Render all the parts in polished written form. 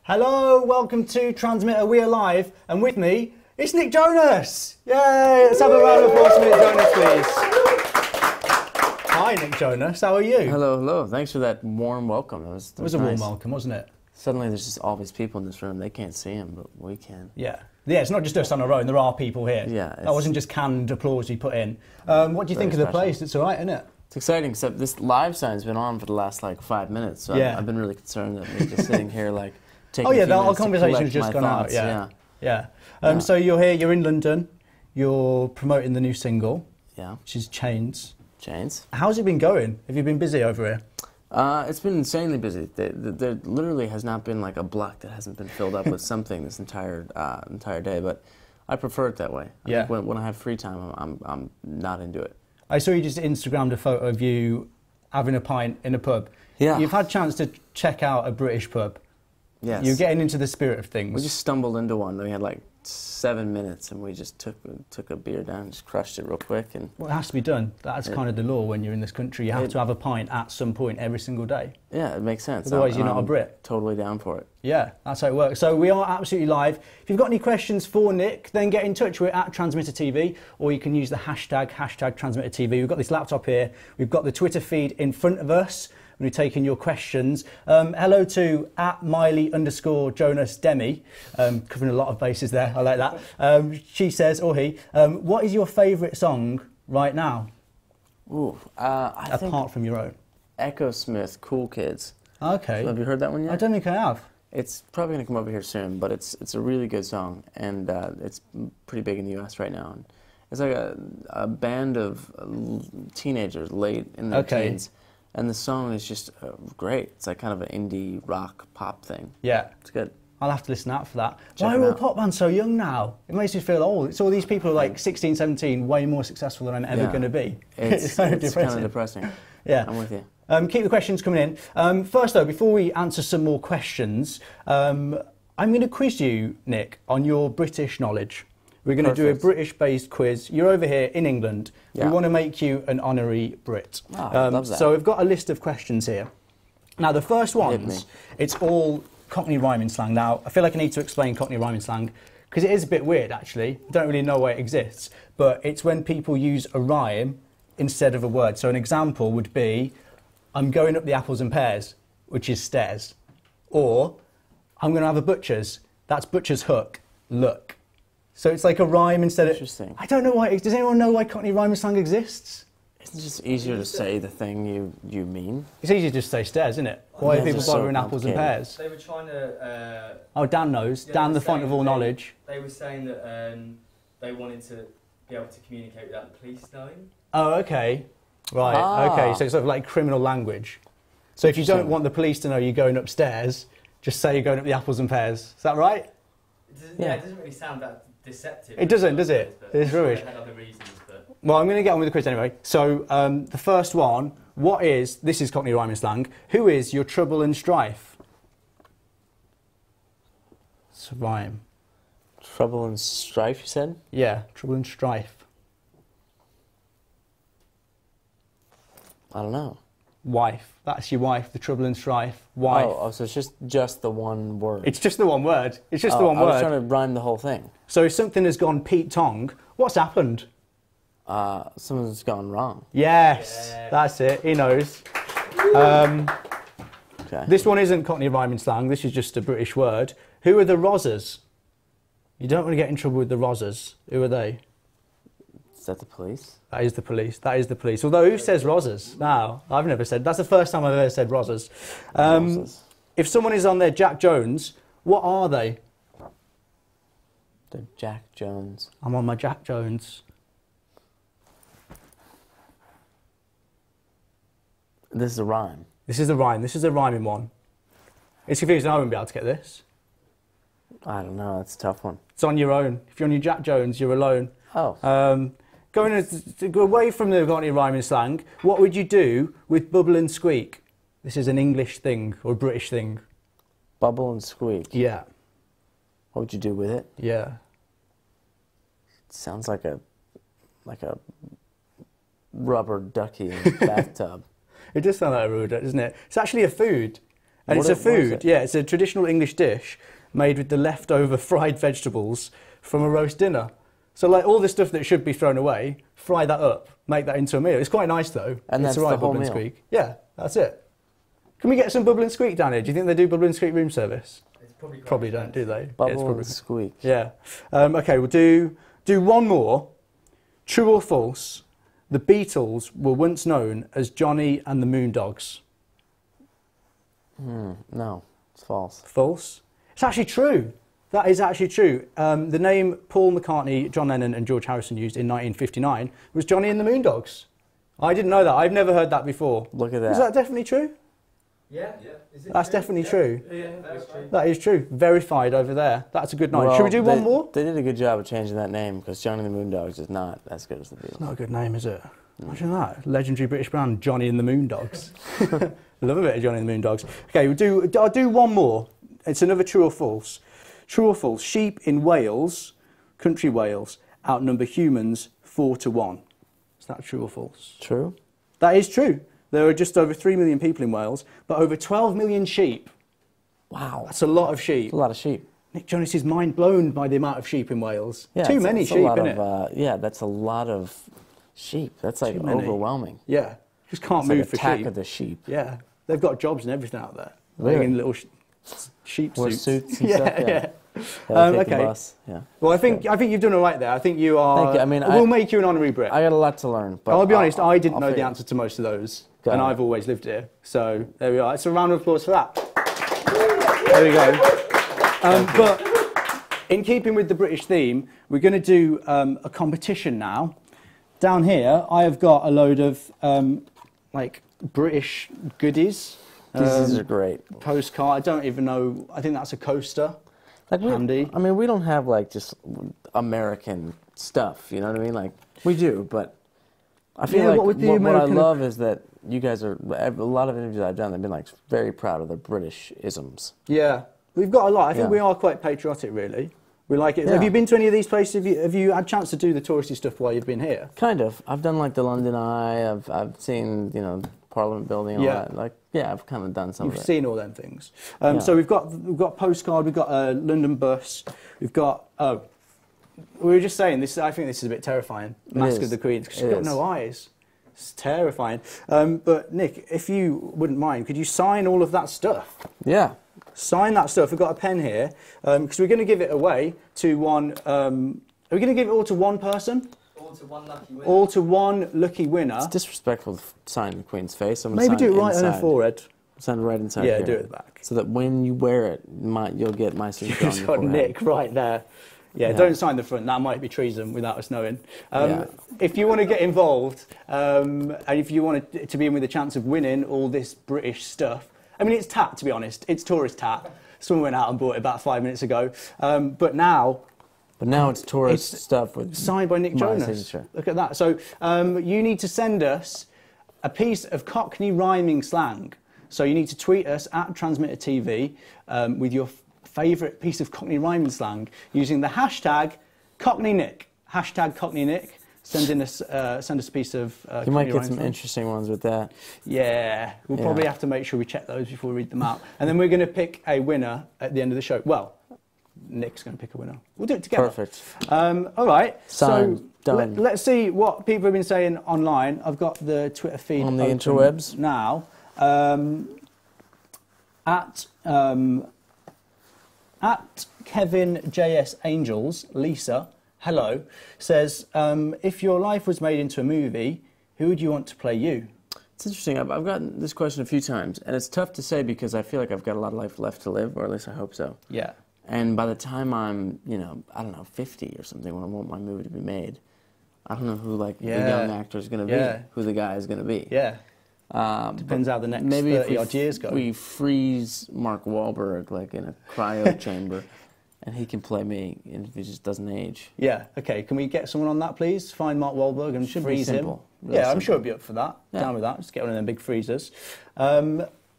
Hello, welcome to Transmitter. We are live, and with me, it's Nick Jonas. Yay! Let's have a round of applause for Nick Jonas, please. Hi, Nick Jonas. How are you? Hello, hello. Thanks for that warm welcome. It was a nice. warm welcome, wasn't it? Suddenly, there's just all these people in this room. They can't see him, but we can. Yeah. Yeah, it's not just us on our own. There are people here. Yeah. That wasn't just canned applause we put in. What do you think of the place? It's all right, isn't it? It's exciting, except this live sign's been on for the last, 5 minutes. So yeah. I've been really concerned that we're just sitting here, taking oh, yeah, a few our conversation's just gone thoughts. out. Yeah. So you're here, you're in London. You're promoting the new single. Yeah. Which is Chains. Chains. How's it been going? Have you been busy over here? It's been insanely busy. There literally has not been a block that hasn't been filled up with something this entire day. But I prefer it that way. I think when I have free time, I'm not into it. I saw you just Instagrammed a photo of you having a pint in a pub. Yeah. You've had a chance to check out a British pub. Yes. You're getting into the spirit of things. We just stumbled into one. We had 7 minutes, and we just took a beer down, and just crushed it real quick. And well, it has to be done. That's kind of the law when you're in this country. You have to have a pint at some point every single day. Yeah, it makes sense. Otherwise, you're not a Brit. Totally down for it. Yeah, that's how it works. So we are absolutely live. If you've got any questions for Nick, then get in touch. We're at Transmitter TV, or you can use the hashtag Transmitter TV. We've got this laptop here. We've got the Twitter feed in front of us. We're taking your questions. Hello to @Miley_Jonas Demi, covering a lot of bases there. I like that. She says, or he, what is your favourite song right now? Ooh, apart from your own. Echo Smith, Cool Kids. Okay. So have you heard that one yet? I don't think I have. It's probably going to come over here soon, but it's a really good song, and it's pretty big in the U.S. right now. And it's like a band of teenagers late in their teens. And the song is just great. It's kind of an indie rock pop thing. Yeah. It's good. I'll have to listen out for that. Why are all pop bands so young now? It makes me feel old. It's all these people who are 16, 17, way more successful than I'm ever going to be. It's kind of depressing. Yeah. I'm with you. Keep the questions coming in. First, though, before we answer some more questions, I'm going to quiz you, Nick, on your British knowledge. We're going to do a British-based quiz. You're over here in England. Yeah. We want to make you an honorary Brit. Oh, I love that. So we've got a list of questions here. Now, the first ones, it's all Cockney rhyming slang. Now, I feel like I need to explain Cockney rhyming slang because it is a bit weird, actually. I don't really know why it exists, but it's when people use a rhyme instead of a word. So an example would be, I'm going up the apples and pears, which is stairs. Or, I'm going to have a butcher's. That's butcher's hook, look. So it's like a rhyme instead of... Interesting. I don't know why... Does anyone know why Cockney rhyming slang exists? Isn't it just easier to say the thing you mean? It's easier to just say stairs, isn't it? Why are people bothering apples and pears? They were trying to... oh, Dan knows. Yeah, Dan, the font of all knowledge. They were saying that they wanted to be able to communicate without the police knowing. Oh, okay. Right, okay. So it's sort of like criminal language. So if you don't want the police to know you're going upstairs, just say you're going up the apples and pears. Is that right? Yeah, it doesn't really sound that deceptive. It doesn't, does it? It's rubbish. Had other reasons, but... Well, I'm going to get on with the quiz anyway. So the first one, this is Cockney rhyming slang, who is your trouble and strife? It's a rhyme. Trouble and strife, you said? Yeah, trouble and strife. I don't know. Wife. That's your wife, the trouble and strife. Wife. Oh, so it's just the one word. It's just the one word. It's just the one word. I was trying to rhyme the whole thing. So if something has gone Pete Tong, what's happened? Something's gone wrong. Yes, that's it. He knows. Okay. This one isn't Cockney rhyming slang. This is just a British word. Who are the Rozzers? You don't want to get in trouble with the Rozzers. Who are they? Is that the police? That is the police. That is the police. Although, who says Rozzers? No, I've never said. That's the first time I've ever said Rozzers. If someone is on their Jack Jones, what are they? The Jack Jones. I'm on my Jack Jones. This is a rhyme. This is a rhyme. This is a rhyming one. It's confusing. I wouldn't be able to get this. I don't know. That's a tough one. It's on your own. If you're on your Jack Jones, you're alone. Oh. Going to go away from the Cockney rhyming slang, what would you do with bubble and squeak? This is an English thing or a British thing. Bubble and squeak? Yeah. What would you do with it? Yeah. It sounds like a rubber ducky in a bathtub. It does sound like a rubber duck, doesn't it? It's actually a food. And it's a food, yeah, it's a traditional English dish made with the leftover fried vegetables from a roast dinner. So like all the stuff that should be thrown away, fry that up, make that into a meal. It's quite nice though. And it's that's the whole Bubble and meal? Squeak. Yeah, that's it. Can we get some Bubble and Squeak down here? Do you think they do Bubble and Squeak room service? It's probably Don't, do they? Bubble and Squeak. Yeah. Okay, we'll do one more. True or false, the Beatles were once known as Johnny and the Moondogs. No, it's false. False? It's actually true. That is actually true. The name Paul McCartney, John Lennon and George Harrison used in 1959 was Johnny and the Moondogs. I didn't know that. I've never heard that before. Look at that. Is that definitely true? Yeah. Is it That's true? definitely true. Yeah, that's true. That is true. Verified over there. That's a good night. Well, Should we do one more? They did a good job of changing that name because Johnny and the Moondogs is not as good as the Beatles. Not a good name, is it? Imagine that. Legendary British band, Johnny and the Moondogs. Love a bit of Johnny and the Moondogs. Okay, I'll do one more. It's another true or false. True or false, sheep in Wales, country Wales, outnumber humans 4-1. Is that true or false? True. That is true. There are just over 3 million people in Wales, but over 12 million sheep. Wow. That's a lot of sheep. That's a lot of sheep. Nick Jonas is mind blown by the amount of sheep in Wales. Yeah, Too many sheep, isn't it? Yeah, that's a lot of sheep. That's like Too many. overwhelming. Yeah, just can't It's move like for attack sheep. of the sheep. Yeah, they've got jobs and everything out there. Really? Like in little sheep Wear suits. suits and yeah, stuff, yeah. yeah. Yeah, they take the Okay. bus. Yeah. Well, I think you've done all right there. I think you are. Thank you. I mean, we'll make you an honourary Brit. I got a lot to learn. But I'll be honest. I didn't I'll know the figure- answer to most of those, Got and it. I've always lived here. So there we are. It's a round of applause for that. There we go. But in keeping with the British theme, we're going to do a competition now. Down here, I have got a load of like British goodies. These are great. Postcard. I don't even know. I think that's a coaster. Like Handy. I mean, we don't have like just American stuff. You know what I mean? Like we do, but I feel Yeah, like what with the what I American- love is that you guys are. A lot of interviews I've done, they've been like very proud of their British isms. Yeah, we've got a lot. I think Yeah. we are quite patriotic, really. We like it. Yeah. Have you been to any of these places? Have you had a chance to do the touristy stuff while you've been here? Kind of. I've done like the London Eye. I've seen Parliament Building and all Yeah. that. Like I've kind of done some You've of it. seen all them things. Yeah. So we've got postcard. We've got a London bus. We've got we were just saying this. I think this is a bit terrifying. Mask is. of the Queen because she's It got is. no eyes. It's terrifying. But Nick, if you wouldn't mind, could you sign all of that stuff? Yeah. Sign that stuff. We've got a pen here because we're going to give it away to one. Are we going to give it all to one person? All to one lucky winner. All to one lucky winner. It's disrespectful to sign the Queen's face. I'm gonna Maybe sign do it right inside. on her forehead. Sign right inside Yeah, here. do it at the back. So that when you wear it, you'll get my signature on It's your got forehead. Nick right there. Yeah, Yeah. don't sign the front. That might be treason without us knowing. Yeah. If you want to get involved, and if you want to be in with a chance of winning all this British stuff, I mean, it's tat, to be honest. It's tourist tat. Someone went out and bought it about 5 minutes ago. But now, it's tourist stuff with signed by Nick my Jonas. signature. Look at that. So you need to send us a piece of Cockney rhyming slang. So you need to tweet us at Transmitter TV with your favourite piece of Cockney rhyming slang using the hashtag Cockney Nick. Hashtag Cockney Nick. Send us a piece of You might Cockney get rhyming some slang. interesting ones with that. Yeah, we'll Yeah. probably have to make sure we check those before we read them out. And then we're going to pick a winner at the end of the show. Well, Nick's going to pick a winner. We'll do it together. Perfect. All right. Signed. So Done. let's see what people have been saying online. I've got the Twitter feed On the open interwebs? now. At Kevin JS Angels, Lisa, hello, says, if your life was made into a movie, who would you want to play you? It's interesting. I've gotten this question a few times, and it's tough to say because I feel like I've got a lot of life left to live, or at least I hope so. Yeah. And by the time I'm, 50 or something, when I want my movie to be made, I don't know who the young actor is going to be, who the guy is going to be. Yeah. Depends how the next maybe 30 odd years go. we freeze Mark Wahlberg like in a cryo chamber, and he can play me if he just doesn't age. Yeah, okay. Can we get someone on that, please? Find Mark Wahlberg and Should be freeze him. simple. Really Yeah, I'm simple. sure he'd be up for that. Yeah. Down with that. Just get one of them big freezers.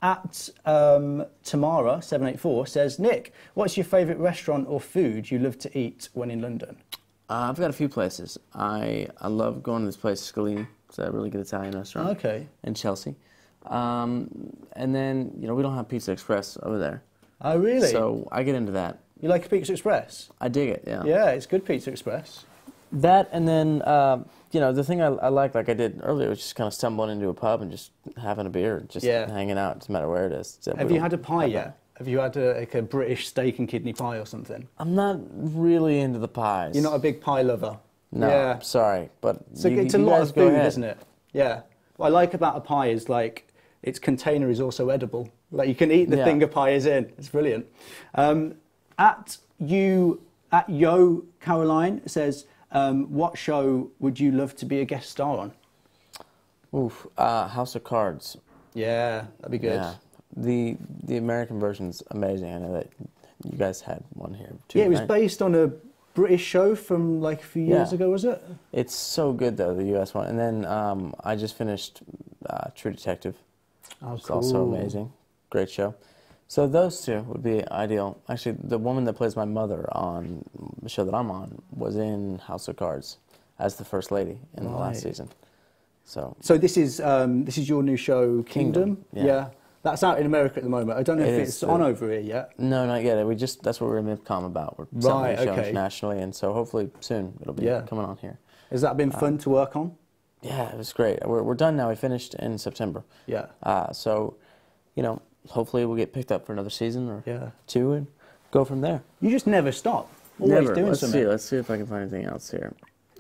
At Tamara784 says, Nick, what's your favourite restaurant or food you love to eat when in London? I've got a few places. I love going to this place, Scalini. It's a really good Italian restaurant. Okay. In Chelsea. And then, you know, we don't have Pizza Express over there. Oh, really? So I get into that. You like Pizza Express? I dig it, yeah. Yeah, it's good Pizza Express. That, and then, you know, the thing I like I did earlier, was just kind of stumbling into a pub and just having a beer, and just hanging out. It doesn't matter where it is. Have you had a pie yet? Have you had like a British steak and kidney pie or something? I'm not really into the pies. You're not a big pie lover? No, yeah. Sorry, but it's a lot of food, isn't it? Yeah. What I like about a pie is, like, its container is also edible. Like, you can eat the thing a pie is in. It's brilliant. At Yo Caroline says, what show would you love to be a guest star on? Oof, House of Cards. Yeah, that'd be good. Yeah. The American version's amazing. I know that you guys had one here too. Yeah, it was right? based on a British show from like a few years ago, was it? It's so good though, the US one. And then I just finished True Detective. Oh, it's cool. also amazing. Great show. So those two would be ideal. Actually, the woman that plays my mother on the show that I'm on was in House of Cards as the first lady in the last season. So this is your new show, Kingdom? Yeah. That's out in America at the moment. I don't know if it's on over here yet. No, not yet. That's what we're in MIPCOM about. We're selling the show internationally, and so hopefully soon it'll be coming on here. Has that been fun to work on? Yeah, it was great. We're done now. We finished in September. Yeah. So, you know, hopefully we'll get picked up for another season or two and go from there. You just never stop. Always doing something. Let's see if I can find anything else here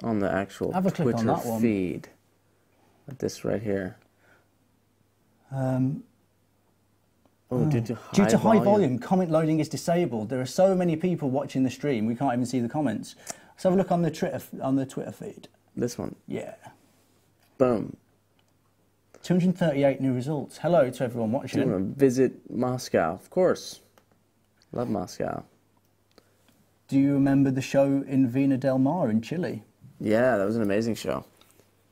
on the actual Have a click Twitter on that one. feed. Like this right here. Due to high volume, comment loading is disabled. There are so many people watching the stream, we can't even see the comments. Let's have a look on the Twitter feed. This one. Yeah. Boom. 238 new results. Hello to everyone watching. Do you want to visit Moscow? Of course. Love Moscow. Do you remember the show in Vina del Mar in Chile? Yeah, that was an amazing show.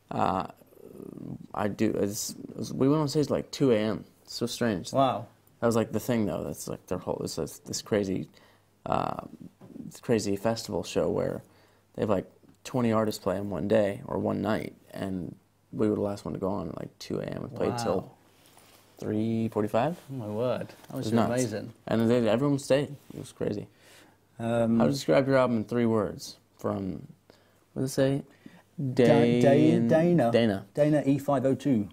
I do. We went on stage like 2 a.m. It's so strange. Wow. That was like the thing, though. That's like their whole this crazy festival show where they have like 20 artists play in one day or one night, and we were the last one to go on at like 2 a.m. We played till 3:45. Oh my word, that was nuts. amazing. And everyone stayed. It was crazy. How to describe your album in 3 words? From what did it say? Dana Dana E502.